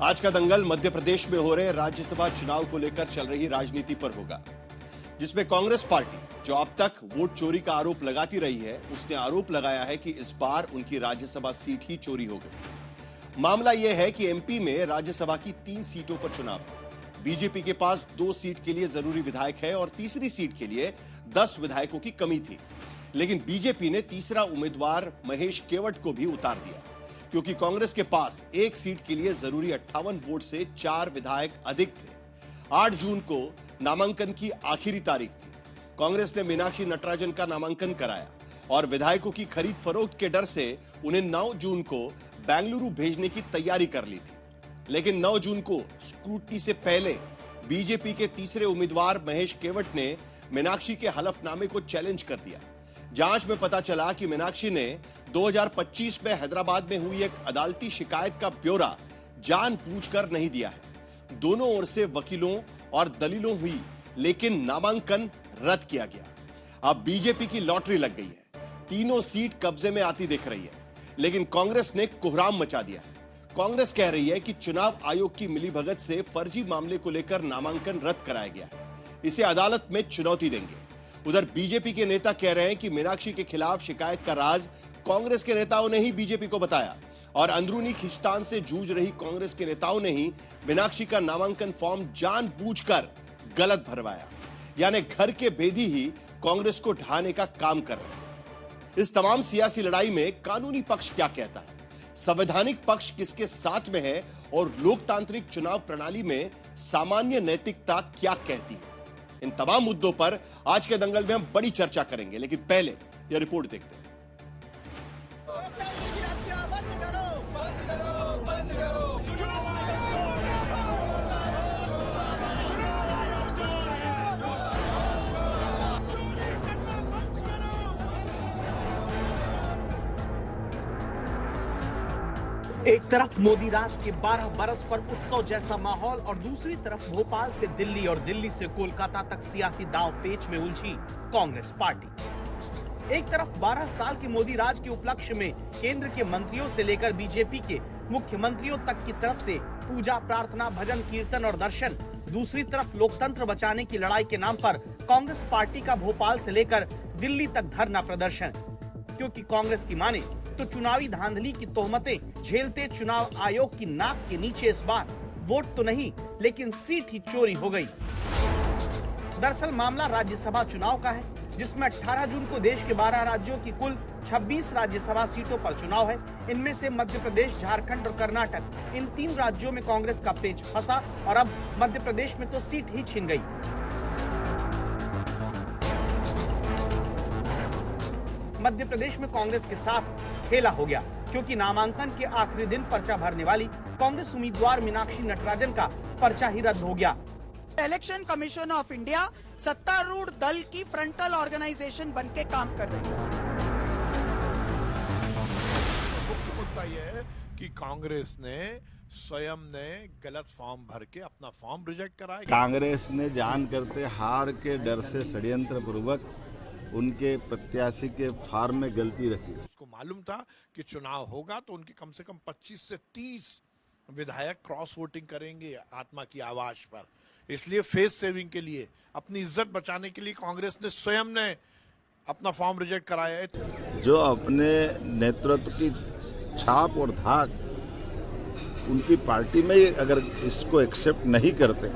आज का दंगल मध्य प्रदेश में हो रहे राज्यसभा चुनाव को लेकर चल रही राजनीति पर होगा, जिसमें कांग्रेस पार्टी, जो अब तक वोट चोरी का आरोप लगाती रही है, उसने आरोप लगाया है कि इस बार उनकी राज्यसभा सीट ही चोरी हो गई। मामला यह है कि एमपी में राज्यसभा की 3 सीटों पर चुनाव है। बीजेपी के पास 2 सीट के लिए जरूरी विधायक है और तीसरी सीट के लिए 10 विधायकों की कमी थी, लेकिन बीजेपी ने तीसरा उम्मीदवार महेश केवट को भी उतार दिया, क्योंकि कांग्रेस के पास 1 सीट के लिए जरूरी 58 वोट से 4 विधायक अधिक थे। 8 जून को नामांकन की आखिरी तारीख थी। कांग्रेस ने मीनाक्षी नटराजन का नामांकन कराया और विधायकों की खरीद फरोख्त के डर से उन्हें 9 जून को बेंगलुरु भेजने की तैयारी कर ली थी। लेकिन 9 जून को स्क्रूटनी से पहले बीजेपी के तीसरे उम्मीदवार महेश केवट ने मीनाक्षी के हलफनामे को चैलेंज कर दिया। जांच में पता चला कि मीनाक्षी ने 2025 में हैदराबाद में हुई एक अदालती शिकायत का ब्यौरा जानबूझकर नहीं दिया है। दोनों ओर से वकीलों और दलीलों हुई, लेकिन नामांकन रद्द किया गया। अब बीजेपी की लॉटरी लग गई है, तीनों सीट कब्जे में आती दिख रही है, लेकिन कांग्रेस ने कोहराम मचा दिया है। कांग्रेस कह रही है कि चुनाव आयोग की मिलीभगत से फर्जी मामले को लेकर नामांकन रद्द कराया गया है, इसे अदालत में चुनौती देंगे। उधर बीजेपी के नेता कह रहे हैं कि मीनाक्षी के खिलाफ शिकायत का राज कांग्रेस के नेताओं ने ही बीजेपी को बताया और अंदरूनी खींचतान से जूझ रही कांग्रेस के नेताओं ने ही मीनाक्षी का नामांकन फॉर्म जानबूझकर गलत भरवाया, यानी घर के भेदी ही कांग्रेस को ढहाने का काम कर रहे हैं। इस तमाम सियासी लड़ाई में कानूनी पक्ष क्या कहता है, संवैधानिक पक्ष किसके साथ में है और लोकतांत्रिक चुनाव प्रणाली में सामान्य नैतिकता क्या कहती है, इन तमाम मुद्दों पर आज के दंगल में हम बड़ी चर्चा करेंगे। लेकिन पहले यह रिपोर्ट देखते हैं। एक तरफ मोदी राज के 12 बरस पर उत्सव जैसा माहौल और दूसरी तरफ भोपाल से दिल्ली और दिल्ली से कोलकाता तक सियासी दांव पेच में उलझी कांग्रेस पार्टी। एक तरफ 12 साल के मोदी राज के उपलक्ष्य में केंद्र के मंत्रियों से लेकर बीजेपी के मुख्यमंत्रियों तक की तरफ से पूजा, प्रार्थना, भजन, कीर्तन और दर्शन। दूसरी तरफ लोकतंत्र बचाने की लड़ाई के नाम पर कांग्रेस पार्टी का भोपाल से लेकर दिल्ली तक धरना प्रदर्शन, क्योंकि कांग्रेस की माने तो चुनावी धांधली की तोहमतें झेलते चुनाव आयोग की नाक के नीचे इस बार वोट तो नहीं, लेकिन सीट ही चोरी हो गई। दरअसल मामला राज्यसभा चुनाव का है, जिसमें 18 जून को देश के 12 राज्यों की कुल 26 राज्यसभा सीटों पर चुनाव है। इनमें से मध्य प्रदेश, झारखंड और कर्नाटक, इन 3 राज्यों में कांग्रेस का पेच फंसा और अब मध्य प्रदेश में तो सीट ही छिन गई। मध्य प्रदेश में कांग्रेस के साथ खेला हो गया, क्योंकि नामांकन के आखिरी दिन पर्चा भरने वाली कांग्रेस उम्मीदवार मीनाक्षी नटराजन का पर्चा ही रद्द हो गया। इलेक्शन कमीशन ऑफ इंडिया सत्तारूढ़ दल की फ्रंटल ऑर्गेनाइजेशन बनके काम कर रही है। मुख्य मुद्दा यह है कि कांग्रेस ने स्वयं ने गलत फॉर्म भर के अपना फॉर्म रिजेक्ट कराया। कांग्रेस ने जान करते हार के डर से षड्यंत्र पूर्वक उनके प्रत्याशी के फॉर्म में गलती रखी। उसको मालूम था कि चुनाव होगा तो उनकी कम से कम 25 से 30 विधायक क्रॉस वोटिंग करेंगे आत्मा की आवाज पर। इसलिए फेस सेविंग के लिए, अपनी इज्जत बचाने के लिए कांग्रेस ने स्वयं ने अपना फॉर्म रिजेक्ट कराया है। जो अपने नेतृत्व की छाप और धाक उनकी पार्टी में अगर इसको एक्सेप्ट नहीं करते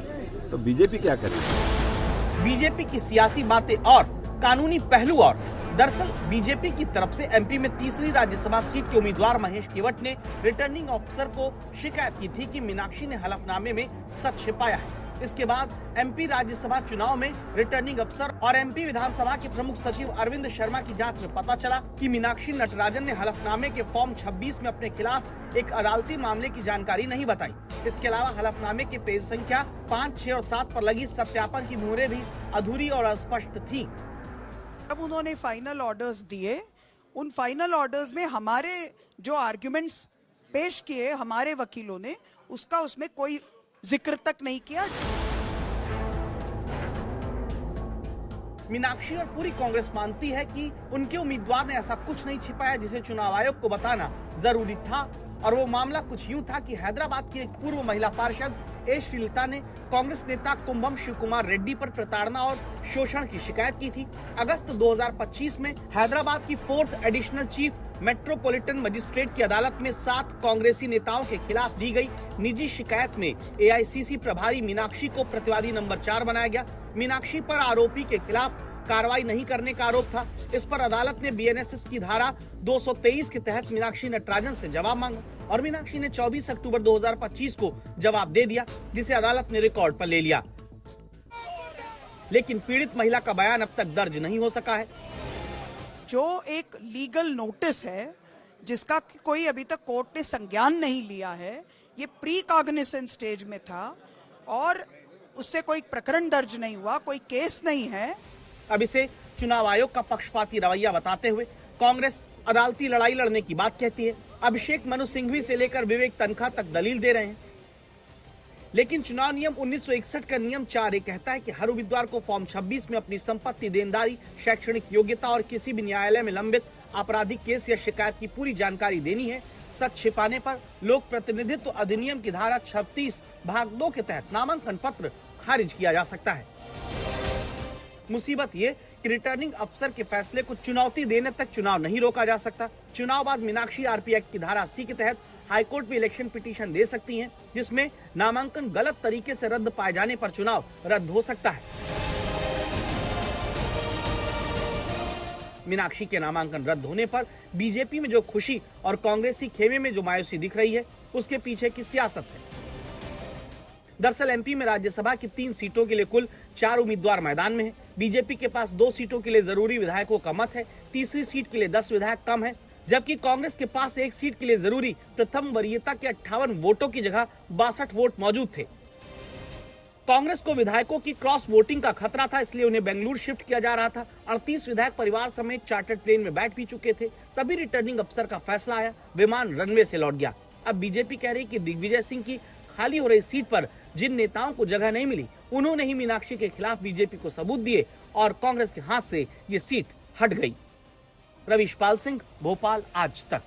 तो बीजेपी क्या करेगी? बीजेपी की सियासी बातें और कानूनी पहलू। और दरअसल बीजेपी की तरफ से एमपी में तीसरी राज्यसभा सीट के उम्मीदवार महेश केवट ने रिटर्निंग ऑफिसर को शिकायत की थी कि मीनाक्षी ने हलफनामे में सच छिपाया है। इसके बाद एमपी राज्यसभा चुनाव में रिटर्निंग अफसर और एमपी विधानसभा के प्रमुख सचिव अरविंद शर्मा की जांच में पता चला कि मीनाक्षी नटराजन ने हलफनामे के फॉर्म 26 में अपने खिलाफ एक अदालती मामले की जानकारी नहीं बताई। इसके अलावा हलफनामे के पेज संख्या 5, 6 और 7 पर लगी सत्यापन की मुहरें भी अधूरी और अस्पष्ट थी। जब उन्होंने फाइनल ऑर्डर्स दिए, उन फाइनल ऑर्डर्स में हमारे जो आर्ग्यूमेंट्स पेश किए हमारे वकीलों ने, उसका उसमें कोई जिक्र तक नहीं किया। मीनाक्षी और पूरी कांग्रेस मानती है कि उनके उम्मीदवार ने ऐसा कुछ नहीं छिपाया जिसे चुनाव आयोग को बताना जरूरी था और वो मामला कुछ यूं था कि हैदराबाद की एक पूर्व महिला पार्षद ए श्रीलता ने कांग्रेस नेता कुंभम शिव कुमार रेड्डी पर प्रताड़ना और शोषण की शिकायत की थी। अगस्त 2025 में हैदराबाद की 4th additional chief metropolitan magistrate की अदालत में 7 कांग्रेसी नेताओं के खिलाफ दी गई निजी शिकायत में एआईसीसी प्रभारी मीनाक्षी को प्रतिवादी नंबर 4 बनाया गया। मीनाक्षी पर आरोपी के खिलाफ कार्रवाई नहीं करने का आरोप था। इस पर अदालत ने बीएनएसएस की धारा 223 के तहत मीनाक्षी नटराजन से जवाब मांगा और मीनाक्षी ने 24 अक्टूबर 2025 को जवाब दे दिया, जिसे अदालत ने रिकॉर्ड पर ले लिया। लेकिन पीड़ित महिला का बयान अब तक दर्ज नहीं हो सका है। जो एक लीगल नोटिस है जिसका कोई अभी तक कोर्ट ने संज्ञान नहीं लिया है, ये प्री कॉग्निसेंट स्टेज में था और उससे कोई प्रकरण दर्ज नहीं हुआ, कोई केस नहीं है। अब इसे चुनाव आयोग का पक्षपाती रवैया बताते हुए कांग्रेस अदालती लड़ाई लड़ने की बात कहती है। अभिषेक मनु सिंघवी से लेकर विवेक तनखा तक दलील दे रहे हैं। लेकिन चुनाव नियम 1961 का नियम 4 कहता है कि हर उम्मीदवार को फॉर्म 26 में अपनी संपत्ति, देनदारी, शैक्षणिक योग्यता और किसी भी न्यायालय में लंबित आपराधिक केस या शिकायत की पूरी जानकारी देनी है। सच छिपाने पर लोक प्रतिनिधित्व अधिनियम की धारा 36 भाग 2 के तहत नामांकन पत्र खारिज किया जा सकता है। मुसीबत ये कि रिटर्निंग अफसर के फैसले को चुनौती देने तक चुनाव नहीं रोका जा सकता। चुनाव बाद मीनाक्षी आरपी एक्ट की धारा 80 के तहत हाईकोर्ट में इलेक्शन पिटीशन दे सकती हैं, जिसमें नामांकन गलत तरीके से रद्द पाए जाने पर चुनाव रद्द हो सकता है। मीनाक्षी के नामांकन रद्द होने पर बीजेपी में जो खुशी और कांग्रेसी खेमे में जो मायूसी दिख रही है, उसके पीछे की सियासत है। दरअसल एमपी में राज्यसभा की 3 सीटों के लिए कुल 4 उम्मीदवार मैदान में हैं। बीजेपी के पास 2 सीटों के लिए जरूरी विधायकों का मत है, तीसरी सीट के लिए 10 विधायक कम है, जबकि कांग्रेस के पास 1 सीट के लिए जरूरी प्रथम वरीयता के 58 वोटों की जगह 62 वोट मौजूद थे। कांग्रेस को विधायकों की क्रॉस वोटिंग का खतरा था, इसलिए उन्हें बेंगलुरु शिफ्ट किया जा रहा था। 38 विधायक परिवार समेत चार्टर्ड प्लेन में बैठ भी चुके थे, तभी रिटर्निंग अफसर का फैसला आया, विमान रनवे से लौट गया। अब बीजेपी कह रही कि दिग्विजय सिंह की खाली हो रही सीट पर जिन नेताओं को जगह नहीं मिली, उन्होंने ही मीनाक्षी के खिलाफ बीजेपी को सबूत दिए और कांग्रेस के हाथ से ये सीट हट गई। रवीश पाल सिंह, भोपाल, आज तक।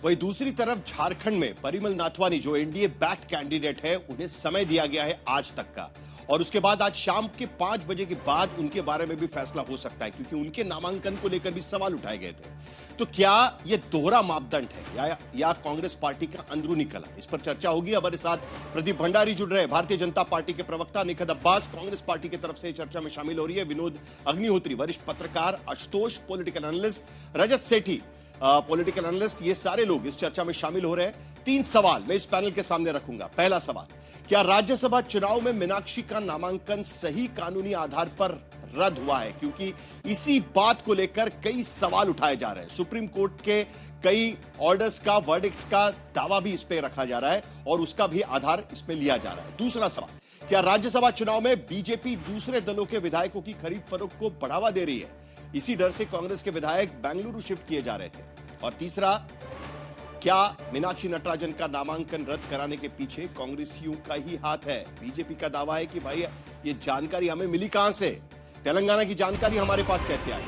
वहीं दूसरी तरफ झारखंड में परिमल नाथवानी जो एनडीए बैक्ड कैंडिडेट है, उन्हें समय दिया गया है आज तक का, और उसके बाद आज शाम के 5 बजे के बाद उनके बारे में भी फैसला हो सकता है, क्योंकि उनके नामांकन को लेकर भी सवाल उठाए गए थे। तो क्या यह दोहरा मापदंड है या कांग्रेस पार्टी का अंदरूनी कला? इस पर चर्चा होगी। हमारे साथ प्रदीप भंडारी जुड़ रहे हैं, भारतीय जनता पार्टी के प्रवक्ता निखत अब्बास कांग्रेस पार्टी की तरफ से चर्चा में शामिल हो रही है, विनोद अग्निहोत्री वरिष्ठ पत्रकार, आशुतोष पॉलिटिकल एनालिस्ट, रजत सेठी पॉलिटिकल एनालिस्ट, ये सारे लोग इस चर्चा में शामिल हो रहे हैं। 3 सवाल मैं इस पैनल के सामने रखूंगा। पहला सवाल, क्या राज्यसभा चुनाव में मीनाक्षी का नामांकन सही कानूनी आधार पर रद्द हुआ है? क्योंकि इसी बात को लेकर कई सवाल उठाए जा रहे हैं। सुप्रीम कोर्ट के कई ऑर्डर्स का, वर्डिक्ट्स का दावा भी इस पे रखा जा रहा है और उसका भी आधार इसमें लिया जा रहा है। दूसरा सवाल, क्या राज्यसभा चुनाव में बीजेपी दूसरे दलों के विधायकों की खरीद फरोख्त को बढ़ावा दे रही है? इसी डर से कांग्रेस के विधायक बेंगलुरु शिफ्ट किए जा रहे थे। और तीसरा, क्या मीनाक्षी नटराजन का नामांकन रद्द कराने के पीछे कांग्रेसियों का ही हाथ है? बीजेपी का दावा है कि भाई ये जानकारी हमें मिली कहां से, तेलंगाना की जानकारी हमारे पास कैसे आई?